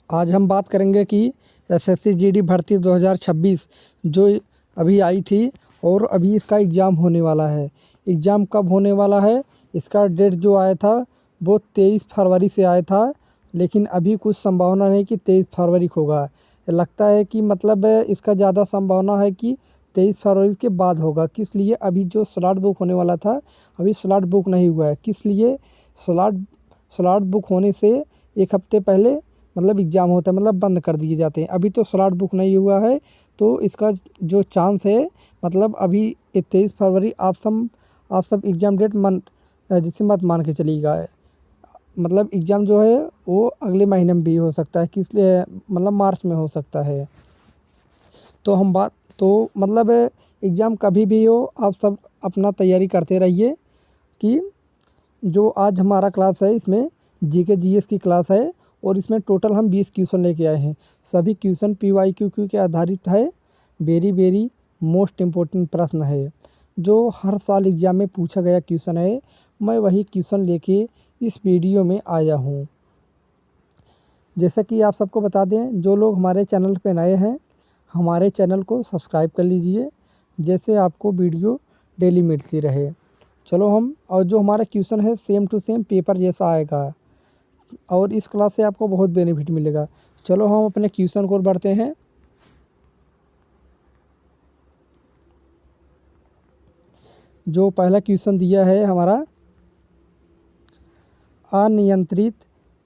आज हम बात करेंगे कि एसएससी जीडी भर्ती 2026 जो अभी आई थी और अभी इसका एग्ज़ाम होने वाला है। एग्ज़ाम कब होने वाला है, इसका डेट जो आया था वो 23 फरवरी से आया था, लेकिन अभी कुछ संभावना नहीं कि 23 फरवरी को होगा। लगता है कि मतलब इसका ज़्यादा संभावना है कि 23 फरवरी के बाद होगा। किस लिए? अभी जो स्लॉट बुक होने वाला था, अभी स्लॉट बुक नहीं हुआ है। किस लिए? स्लॉट स्लॉट बुक होने से एक हफ़्ते पहले मतलब एग्ज़ाम होता है, मतलब बंद कर दिए जाते हैं। अभी तो स्लॉट बुक नहीं हुआ है, तो इसका जो चांस है मतलब अभी 23 फरवरी आप सब एग्ज़ाम डेट जैसे मत मान के चलिएगा। मतलब एग्ज़ाम जो है वो अगले महीने में भी हो सकता है, किस लिए मतलब मार्च में हो सकता है। तो मतलब एग्ज़ाम कभी भी हो, आप सब अपना तैयारी करते रहिए। कि जो आज हमारा क्लास है इसमें जीके जीएस की क्लास है और इसमें टोटल हम 20 क्वेश्चन लेके आए हैं। सभी क्वेश्चन PYQ के आधारित है। वेरी मोस्ट इम्पोर्टेंट प्रश्न है जो हर साल एग्ज़ाम में पूछा गया क्वेश्चन है। मैं वही क्वेश्चन लेके इस वीडियो में आया हूँ। जैसा कि आप सबको बता दें, जो लोग हमारे चैनल पे नए हैं, हमारे चैनल को सब्सक्राइब कर लीजिए, जैसे आपको वीडियो डेली मिलती रहे। चलो और जो हमारा क्वेश्चन है सेम टू सेम पेपर जैसा आएगा और इस क्लास से आपको बहुत बेनिफिट मिलेगा। चलो हम अपने क्वेश्चन को बढ़ते हैं। जो पहला क्वेश्चन दिया है हमारा, अनियंत्रित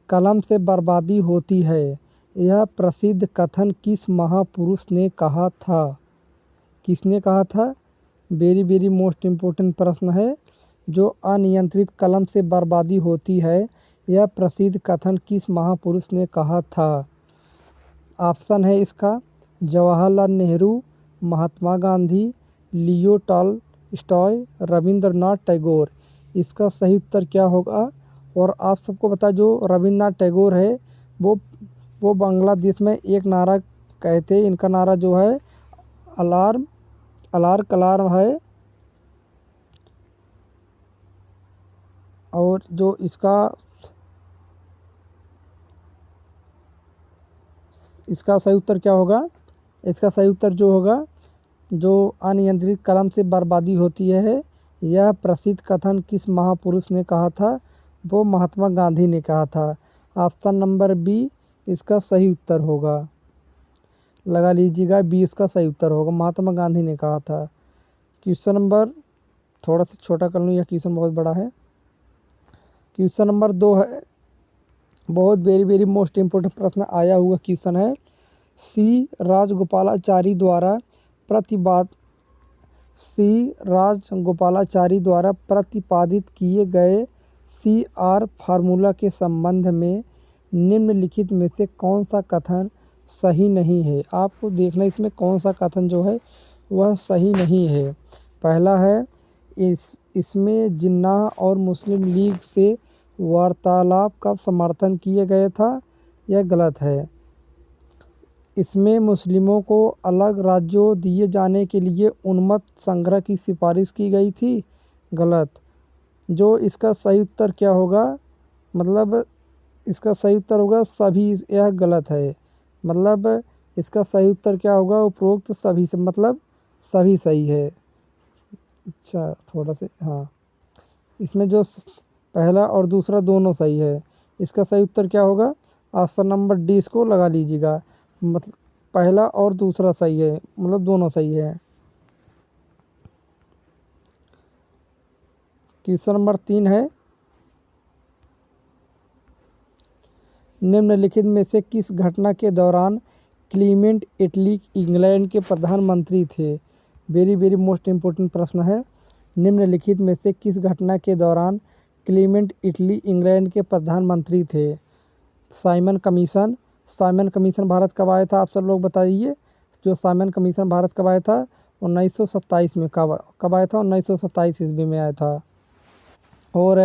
कलम से बर्बादी होती है, यह प्रसिद्ध कथन किस महापुरुष ने कहा था? किसने कहा था? वेरी मोस्ट इम्पोर्टेंट प्रश्न है। जो अनियंत्रित कलम से बर्बादी होती है, यह प्रसिद्ध कथन किस महापुरुष ने कहा था? ऑप्शन है इसका जवाहरलाल नेहरू, महात्मा गांधी, लियो टॉलस्टॉय, रविंद्रनाथ टैगोर। इसका सही उत्तर क्या होगा? और आप सबको पता, जो रविंद्रनाथ टैगोर है वो बांग्लादेश में एक नारा कहते हैं। इनका नारा जो है अलार्म अलार कलार है। और जो इसका सही उत्तर क्या होगा? इसका सही उत्तर जो होगा, जो अनियंत्रित कलम से बर्बादी होती है, यह प्रसिद्ध कथन किस महापुरुष ने कहा था? वो महात्मा गांधी ने कहा था। ऑप्शन नंबर बी इसका सही उत्तर होगा। लगा लीजिएगा, बी इसका सही उत्तर होगा, महात्मा गांधी ने कहा था। क्वेश्चन नंबर थोड़ा सा छोटा कर लूँ, यह क्वेश्चन बहुत बड़ा है। क्वेश्चन नंबर 2 है, बहुत वेरी मोस्ट इम्पोर्टेंट प्रश्न आया हुआ क्वेश्चन है। सी राजगोपालाचारी द्वारा प्रतिपादित किए गए CR फार्मूला के संबंध में निम्नलिखित में से कौन सा कथन सही नहीं है? आपको देखना इसमें कौन सा कथन जो है वह सही नहीं है। पहला है, इसमें जिन्नाह और मुस्लिम लीग से वार्तालाप का समर्थन किया गया था, यह गलत है। इसमें मुस्लिमों को अलग राज्यों दिए जाने के लिए उन्मत्त संग्रह की सिफारिश की गई थी, गलत। जो इसका सही उत्तर क्या होगा? मतलब इसका सही उत्तर होगा सभी, यह गलत है। मतलब इसका सही उत्तर क्या होगा? उपरोक्त सभी से मतलब सभी सही है। अच्छा, थोड़ा से हाँ, इसमें जो पहला और दूसरा दोनों सही है। इसका सही उत्तर क्या होगा? ऑप्शन नंबर डी इसको लगा लीजिएगा। मतलब पहला और दूसरा सही है, मतलब दोनों सही है। क्वेश्चन नंबर 3 है, निम्नलिखित में से किस घटना के दौरान क्लीमेंट इटली इंग्लैंड के प्रधानमंत्री थे? वेरी मोस्ट इम्पोर्टेंट प्रश्न है। निम्नलिखित में से किस घटना के दौरान क्लीमेंट इटली इंग्लैंड के प्रधानमंत्री थे? साइमन कमीशन भारत कब आया था? आप सब लोग बताइए। जो साइमन कमीशन भारत कब आया था? 1927 में। कब आया था? 1927 ईस्वी में आया था। और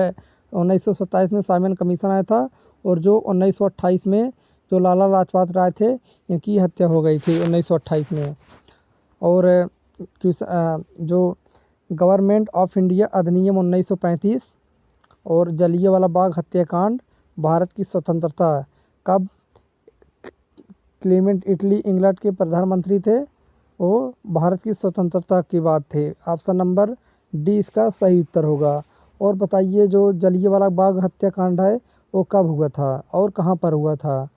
1927 में साइमन कमीशन आया था। और जो 1928 में जो लाला लाजपत राय थे, इनकी हत्या हो गई थी 1928 में। और जो गवर्नमेंट ऑफ इंडिया अधिनियम 1935 और जलियांवाला बाग हत्याकांड, भारत की स्वतंत्रता कब क्लेमेंट इटली इंग्लैंड के प्रधानमंत्री थे, वो भारत की स्वतंत्रता की बात थे। ऑप्शन नंबर डी इसका सही उत्तर होगा। और बताइए जो जलियांवाला बाग हत्याकांड है वो कब हुआ था और कहाँ पर हुआ था?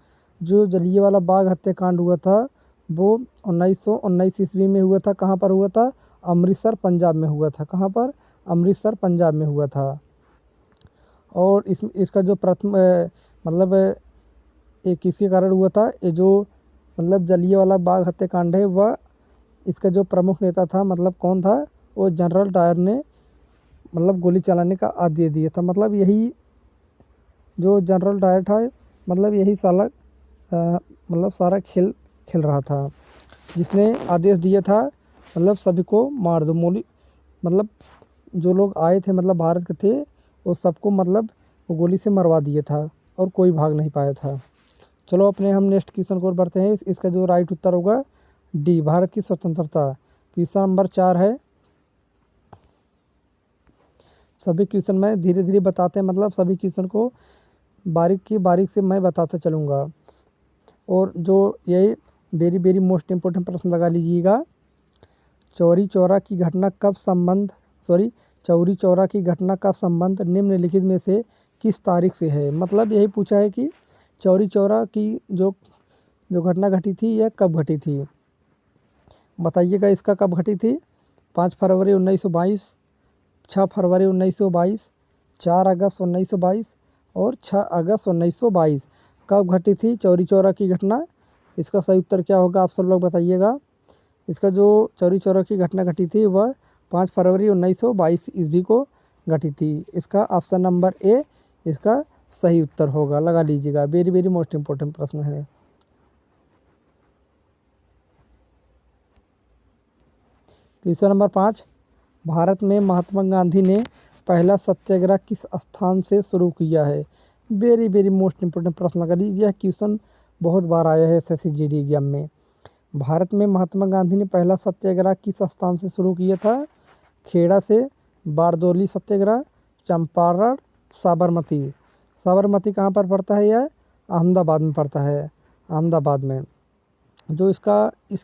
जो जलियांवाला बाग हत्याकांड हुआ था वो 1919 ईस्वी में हुआ था। कहाँ पर हुआ था? अमृतसर पंजाब में हुआ था। कहाँ पर? अमृतसर पंजाब में हुआ था। और इसका जो प्रथम मतलब ये किसके कारण हुआ था? ये जो मतलब जलियांवाला बाग हत्याकांड है वह इसका जो प्रमुख नेता था मतलब कौन था? वो जनरल डायर ने मतलब गोली चलाने का आदेश दिया था। मतलब यही जो जनरल डायर था मतलब यही साला मतलब सारा खेल खेल रहा था, जिसने आदेश दिया था मतलब सभी को मार दो। मतलब जो लोग आए थे मतलब भारत के थे वो सबको मतलब वो गोली से मरवा दिया था और कोई भाग नहीं पाया था। चलो अपने हम नेक्स्ट क्वेश्चन को और बढ़ते हैं। इसका जो राइट उत्तर होगा डी, भारत की स्वतंत्रता। क्वेश्चन नंबर 4 है। सभी क्वेश्चन मैं धीरे धीरे बताते हैं मतलब सभी क्वेश्चन को बारीक से मैं बताता चलूँगा। और जो ये वेरी मोस्ट इम्पोर्टेंट प्रश्न लगा लीजिएगा। चौरी चौरा की घटना का संबंध निम्नलिखित में से किस तारीख से है? मतलब यही पूछा है कि चौरी चौरा की जो घटना घटी थी यह कब घटी थी? बताइएगा इसका कब घटी थी? 5 फरवरी 1922, 6 फरवरी 1922, 4 अगस्त 1922 और 6 अगस्त 1922। कब घटी थी चौरी चौरा की घटना? इसका सही उत्तर क्या होगा आप सब लोग बताइएगा। इसका जो चौरी चौरा की घटना घटी थी वह 5 फरवरी 1922 ईस्वी को घटी थी। इसका ऑप्शन नंबर ए इसका सही उत्तर होगा, लगा लीजिएगा। वेरी मोस्ट इम्पोर्टेंट प्रश्न है। क्वेश्चन नंबर 5, भारत में महात्मा गांधी ने पहला सत्याग्रह किस स्थान से शुरू किया है? वेरी मोस्ट इम्पोर्टेंट प्रश्न लगा लीजिए। यह क्वेश्चन बहुत बार आया है SSC GD एग्जाम में। भारत में महात्मा गांधी ने पहला सत्याग्रह किस स्थान से शुरू किया था? खेड़ा से, बारदोली सत्याग्रह, चंपारण, साबरमती। साबरमती कहाँ पर पड़ता है? यह अहमदाबाद में पड़ता है, अहमदाबाद में। जो इसका इस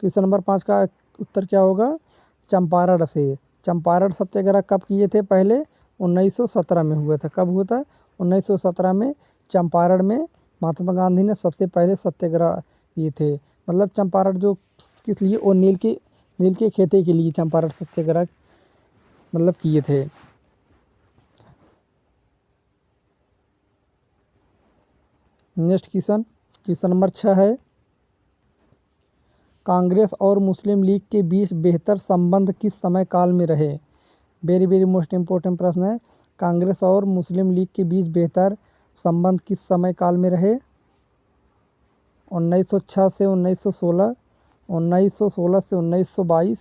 क्वेश्चन नंबर 5 का उत्तर क्या होगा? चंपारण से। चंपारण सत्याग्रह कब किए थे? पहले 1917 में हुआ था। कब हुआ था? 1917 में चंपारण में महात्मा गांधी ने सबसे पहले सत्याग्रह किए थे। मतलब चंपारण जो किस लिए? वो नील के खेती के लिए चंपारण सत्याग्रह मतलब किए थे। नेक्स्ट क्वेश्चन नंबर 6 है। कांग्रेस और मुस्लिम लीग के बीच बेहतर संबंध किस समय काल में रहे? वेरी मोस्ट इम्पोर्टेंट प्रश्न है। कांग्रेस और मुस्लिम लीग के बीच बेहतर संबंध किस समय काल में रहे? 1906 से 1916, 1916 से 1922,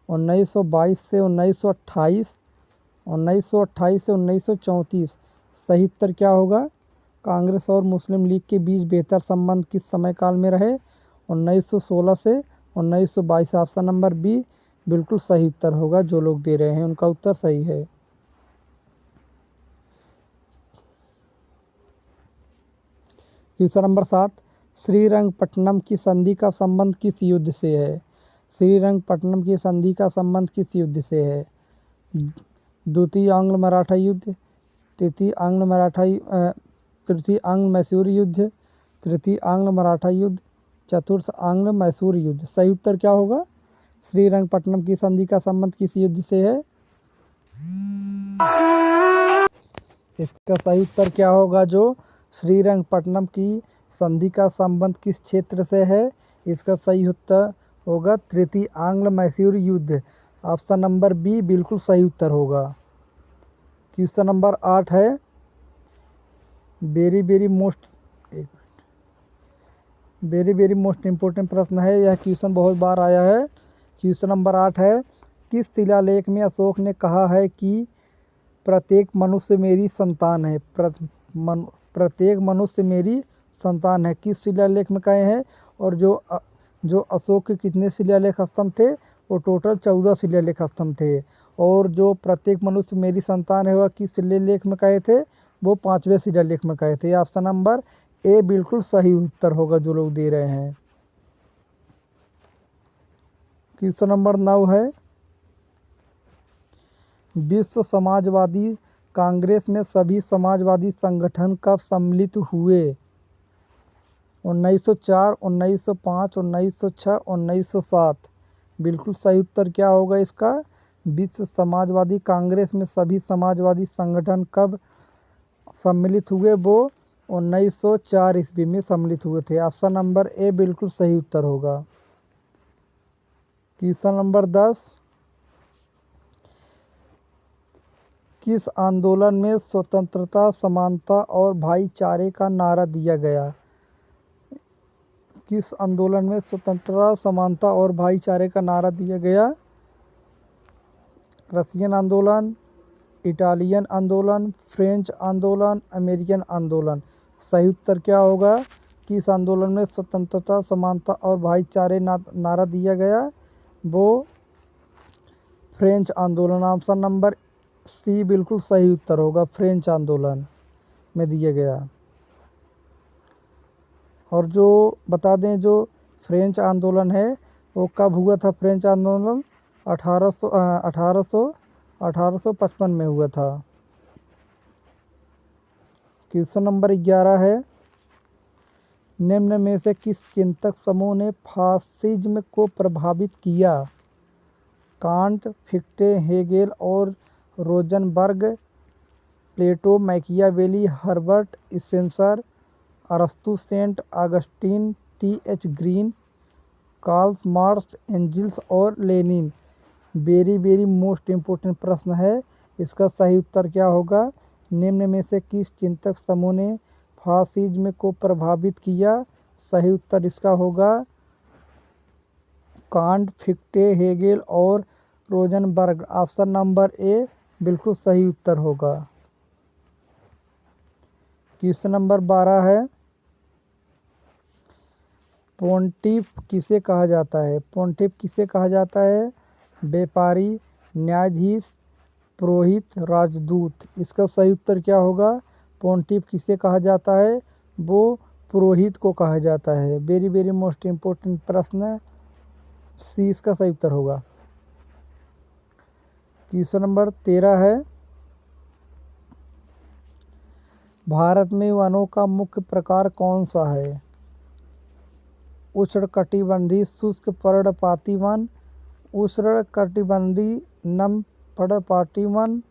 1922 से 1928, 1928 से 1934। सही उत्तर क्या होगा? कांग्रेस और मुस्लिम लीग के बीच बेहतर संबंध किस समय काल में रहे? 1916 से 1922। ऑप्शन नंबर बी बिल्कुल सही उत्तर होगा। जो लोग दे रहे हैं उनका उत्तर सही है। क्वेश्चन नंबर 7, श्रीरंगपट्टनम की संधि का संबंध किस युद्ध से है? श्रीरंगपट्टनम की संधि का संबंध किस युद्ध से है? द्वितीय आंग्ल मराठा युद्ध, तृतीय आंग्ल मैसूर युद्ध, तृतीय आंग्ल मराठा युद्ध, चतुर्थ आंग्ल मैसूर युद्ध। सही उत्तर क्या होगा? श्रीरंगपट्टनम की संधि का संबंध किस युद्ध से है? इसका सही उत्तर क्या होगा? जो श्रीरंगपट्टनम की संधि का संबंध किस क्षेत्र से है? इसका सही उत्तर होगा तृतीय आंग्ल मैसूर युद्ध। ऑप्शन नंबर बी बिल्कुल सही उत्तर होगा। क्वेश्चन नंबर 8 है। वेरी मोस्ट इम्पोर्टेंट प्रश्न है। यह क्वेश्चन बहुत बार आया है। क्वेश्चन नंबर 8 है। किस शिलालेख में अशोक ने कहा है कि प्रत्येक मनुष्य मेरी संतान है? प्रत्येक मनुष्य मेरी संतान है। किस शिलालेख में कहे हैं? और जो अशोक के कितने शिलालेख स्तंभ थे? वो टोटल 14 शिलालेख स्तंभ थे। और जो प्रत्येक मनुष्य मेरी संतान है वह किस शिलालेख में कहे थे? वो 5वें शिलालेख में कहे थे। ऑप्शन नंबर ए बिल्कुल सही उत्तर होगा जो लोग दे रहे हैं। क्वेश्चन नंबर 9 है, विश्व समाजवादी कांग्रेस में सभी समाजवादी संगठन कब सम्मिलित हुए? 1904, 1905, 1906, 1907। बिल्कुल सही उत्तर क्या होगा इसका? विश्व समाजवादी कांग्रेस में सभी समाजवादी संगठन कब सम्मिलित हुए? वो 1904 ईस्वी में सम्मिलित हुए थे। ऑप्शन नंबर ए बिल्कुल सही उत्तर होगा। क्वेश्चन नंबर 10, किस आंदोलन में स्वतंत्रता, समानता और भाईचारे का नारा दिया गया? किस आंदोलन में स्वतंत्रता, समानता और भाईचारे का नारा दिया गया? रशियन आंदोलन, इटालियन आंदोलन, फ्रेंच आंदोलन, अमेरिकन आंदोलन। सही उत्तर क्या होगा? किस आंदोलन में स्वतंत्रता, समानता और भाईचारे नारा दिया गया? वो फ्रेंच आंदोलन। ऑप्शन नंबर सी बिल्कुल सही उत्तर होगा, फ्रेंच आंदोलन में दिया गया। और जो बता दें, जो फ्रेंच आंदोलन है वो कब हुआ था? फ्रेंच आंदोलन 1855 में हुआ था। क्वेश्चन नंबर 11 है, निम्न में से किस चिंतक समूह ने फासिज्म को प्रभावित किया? कांट, फिक्टे, हेगेल और Rosenberg, Plato, Machiavelli, Herbert Spencer, अरस्तु, Saint Augustine, T H. Green, Karl Marx, Engels और Lenin. Very very most important प्रश्न है। इसका सही उत्तर क्या होगा? निम्न में से किस चिंतक समूह ने फासिज्म को प्रभावित किया? सही उत्तर इसका होगा कांट, फिक्टे, हेगेल और रोजनबर्ग। ऑप्शन नंबर ए बिल्कुल सही उत्तर होगा। क्वेश्चन नंबर 12 है, पोंटिफ किसे कहा जाता है? पोंटिफ किसे कहा जाता है? व्यापारी, न्यायाधीश, पुरोहित, राजदूत। इसका सही उत्तर क्या होगा? पोंटिफ किसे कहा जाता है? वो पुरोहित को कहा जाता है। वेरी वेरी मोस्ट इम्पोर्टेंट प्रश्न, सी इसका सही उत्तर होगा। क्वेश्चन नंबर 13 है, भारत में वनों का मुख्य प्रकार कौन सा है? उष्णकटिबंधीय शुष्क पर्णपाती वन, उष्णकटिबंधीय नम पर्णपाती वन,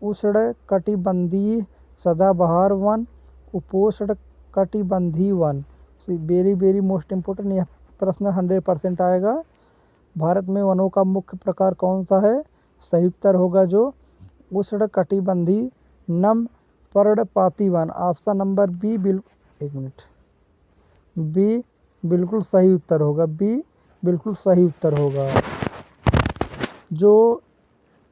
उष्णकटिबंधीय सदाबहार वन, उपोष्णकटिबंधीय one. Very very most important यह प्रश्न 100% आएगा। भारत में वनों का मुख्य प्रकार कौन सा है? सही उत्तर होगा जो उष्णकटिबंधीय नम पर्णपाती वन। ऑप्शन नंबर बी बी बिल्कुल सही उत्तर होगा। बी बिल्कुल सही उत्तर होगा। जो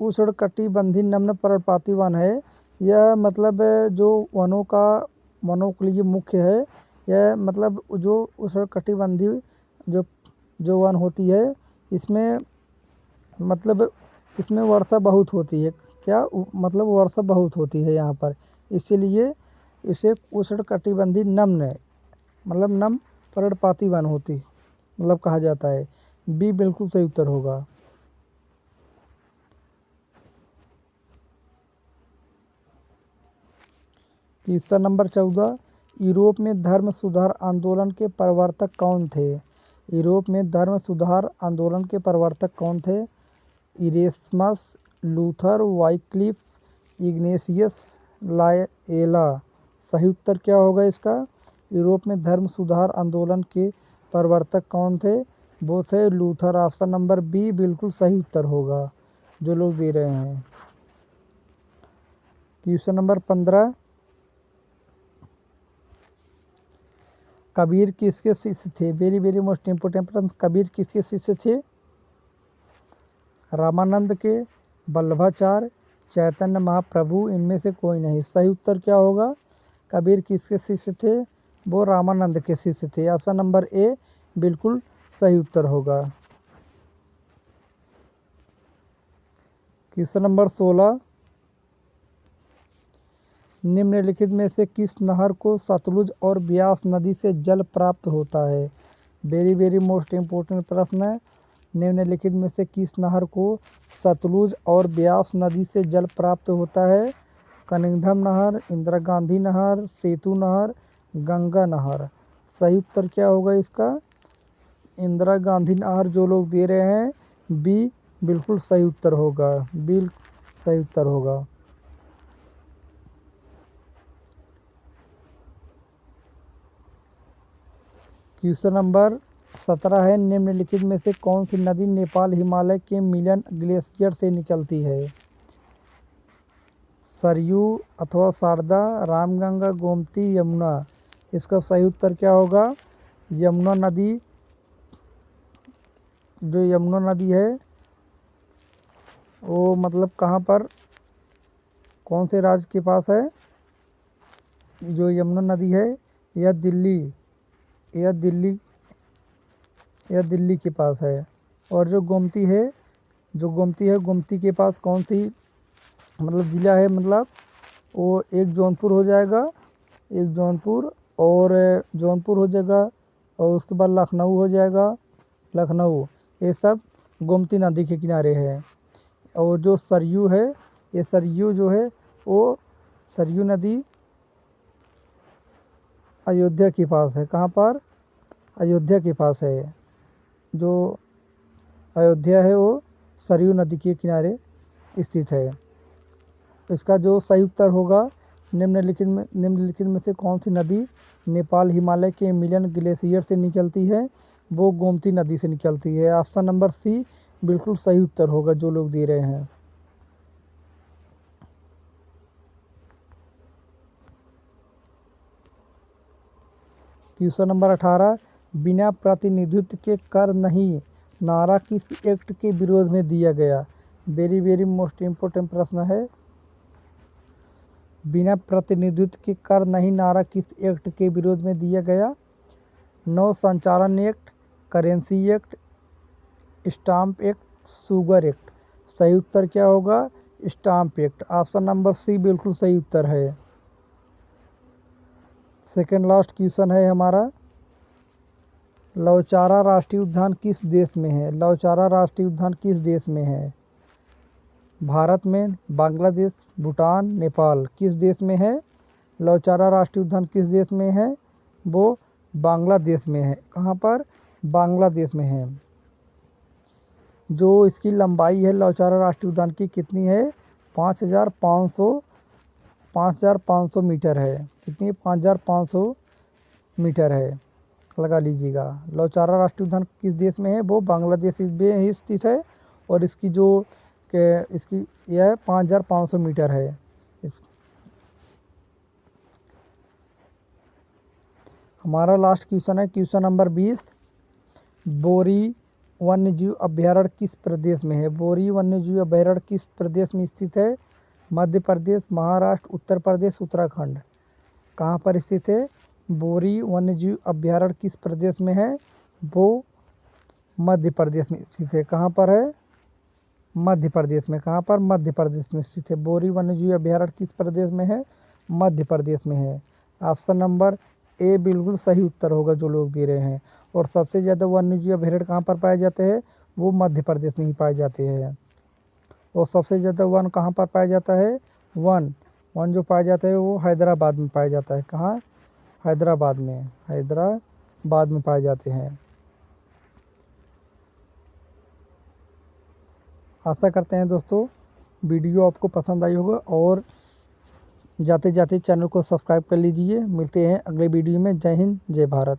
उष्णकटिबंधीय नम पर्णपाती वन है, यह मतलब जो वनों के लिए मुख्य है। यह मतलब जो उष्णकटिबंधीय जो वन होती है, इसमें मतलब इसमें वर्षा बहुत होती है। क्या मतलब वर्षा बहुत होती है यहाँ पर, इसीलिए इसे उष्णकटिबंधीय नम्न मतलब नम पर्णपाती वन होती मतलब कहा जाता है। बी बिल्कुल सही उत्तर होगा। क्वेश्चन नंबर 14, यूरोप में धर्म सुधार आंदोलन के प्रवर्तक कौन थे? यूरोप में धर्म सुधार आंदोलन के प्रवर्तक कौन थे? इरेस्मस, लूथर, वाइक्लिफ, इग्नेशियस लायेला। सही उत्तर क्या होगा इसका? यूरोप में धर्म सुधार आंदोलन के प्रवर्तक कौन थे? वो थे लूथर। ऑप्शन नंबर बी बिल्कुल सही उत्तर होगा जो लोग दे रहे हैं। क्वेश्चन नंबर 15, कबीर किसके शिष्य थे? वेरी वेरी मोस्ट इम्पोर्टेंट प्रश्न, कबीर किसके शिष्य थे? रामानंद के, वल्लभाचार्य, चैतन्य महाप्रभु, इनमें से कोई नहीं। सही उत्तर क्या होगा? कबीर किसके शिष्य थे? वो रामानंद के शिष्य थे। ऑप्शन नंबर ए बिल्कुल सही उत्तर होगा। क्वेश्चन नंबर 16, निम्नलिखित में से किस नहर को सतलुज और ब्यास नदी से जल प्राप्त होता है? वेरी वेरी मोस्ट इम्पोर्टेंट प्रश्न है। निम्नलिखित में से किस नहर को सतलुज और ब्यास नदी से जल प्राप्त होता है? कनिंगधम नहर, इंदिरा गांधी नहर, सेतु नहर, गंगा नहर। सही उत्तर क्या होगा इसका? इंदिरा गांधी नहर जो लोग दे रहे हैं बी बिल्कुल सही उत्तर होगा, बी सही उत्तर होगा। क्वेश्चन नंबर 17 है, निम्नलिखित में से कौन सी नदी नेपाल हिमालय के मिलन ग्लेशियर से निकलती है? सरयू अथवा शारदा, रामगंगा, गोमती, यमुना। इसका सही उत्तर क्या होगा? यमुना नदी। जो यमुना नदी है वो मतलब कहाँ पर, कौन से राज्य के पास है? जो यमुना नदी है यह दिल्ली के पास है। और जो गोमती है, गोमती के पास कौन सी मतलब ज़िला है? मतलब वो एक जौनपुर हो जाएगा, जौनपुर हो जाएगा और उसके बाद लखनऊ हो जाएगा, ये सब गोमती नदी के किनारे है। और जो सरयू है, ये सरयू जो है वो सरयू नदी अयोध्या के पास है। कहाँ पर? अयोध्या के पास है। जो अयोध्या है वो सरयू नदी के किनारे स्थित है। इसका जो सही उत्तर होगा, निम्नलिखित में से कौन सी नदी नेपाल हिमालय के मिलन ग्लेशियर से निकलती है? वो गोमती नदी से निकलती है। ऑप्शन नंबर सी बिल्कुल सही उत्तर होगा जो लोग दे रहे हैं। क्वेश्चन नंबर 18, बिना प्रतिनिधित्व के कर नहीं नारा किस एक्ट के विरोध में दिया गया? वेरी वेरी मोस्ट इम्पोर्टेंट प्रश्न है। बिना प्रतिनिधित्व के कर नहीं नारा किस एक्ट के विरोध में दिया गया? नौ संचालन act, currency act, stamp act, sugar act. सही उत्तर क्या होगा? Stamp act. Option number C बिल्कुल सही उत्तर है। सेकेंड लास्ट क्वेश्चन है हमारा, लौचारा राष्ट्रीय उद्यान किस देश में है? लौचारा राष्ट्रीय उद्यान किस देश में है? भारत में, बांग्लादेश, भूटान, नेपाल। किस देश में है? लौचारा राष्ट्रीय उद्यान किस देश में है? वो बांग्लादेश में है। कहाँ पर? बांग्लादेश में है। जो इसकी लंबाई है लौचारा राष्ट्रीय उद्यान की कितनी है? 5,500 मीटर है। कितनी? 5,500 मीटर है, लगा लीजिएगा। लौचारा राष्ट्रीय उद्यान किस देश में है? वो बांग्लादेश में ही स्थित है। और इसकी जो इसकी यह 5,500 मीटर है। हमारा लास्ट क्वेश्चन है, क्वेश्चन नंबर 20, बोरी वन्यजीव अभ्यारण्य किस प्रदेश में है? बोरी वन्यजीव अभ्यारण्य किस प्रदेश में स्थित है? मध्य प्रदेश, महाराष्ट्र, उत्तर प्रदेश, उत्तराखंड। कहाँ पर स्थित है? बोरी वन्यजीव अभ्यारण्य किस प्रदेश में है? वो मध्य प्रदेश में स्थित है। कहाँ पर है? मध्य प्रदेश में। कहाँ पर? मध्य प्रदेश में स्थित है। बोरी वन्यजीव अभ्यारण्य किस प्रदेश में है? मध्य प्रदेश में है। ऑप्शन नंबर ए बिल्कुल सही उत्तर होगा जो लोग दे रहे हैं। और सबसे ज़्यादा वन्यजीव अभ्यारण्य कहाँ पर पाए जाते हैं? वो मध्य प्रदेश में ही पाए जाते हैं। और सबसे ज़्यादा वन कहाँ पर पाया जाता है? वन जो पाया जाता है वो हैदराबाद में पाया जाता है। कहाँ? हैदराबाद में पाए जाते हैं। आशा करते हैं दोस्तों वीडियो आपको पसंद आई होगा और जाते जाते चैनल को सब्सक्राइब कर लीजिए। मिलते हैं अगले वीडियो में। जय हिंद, जय भारत।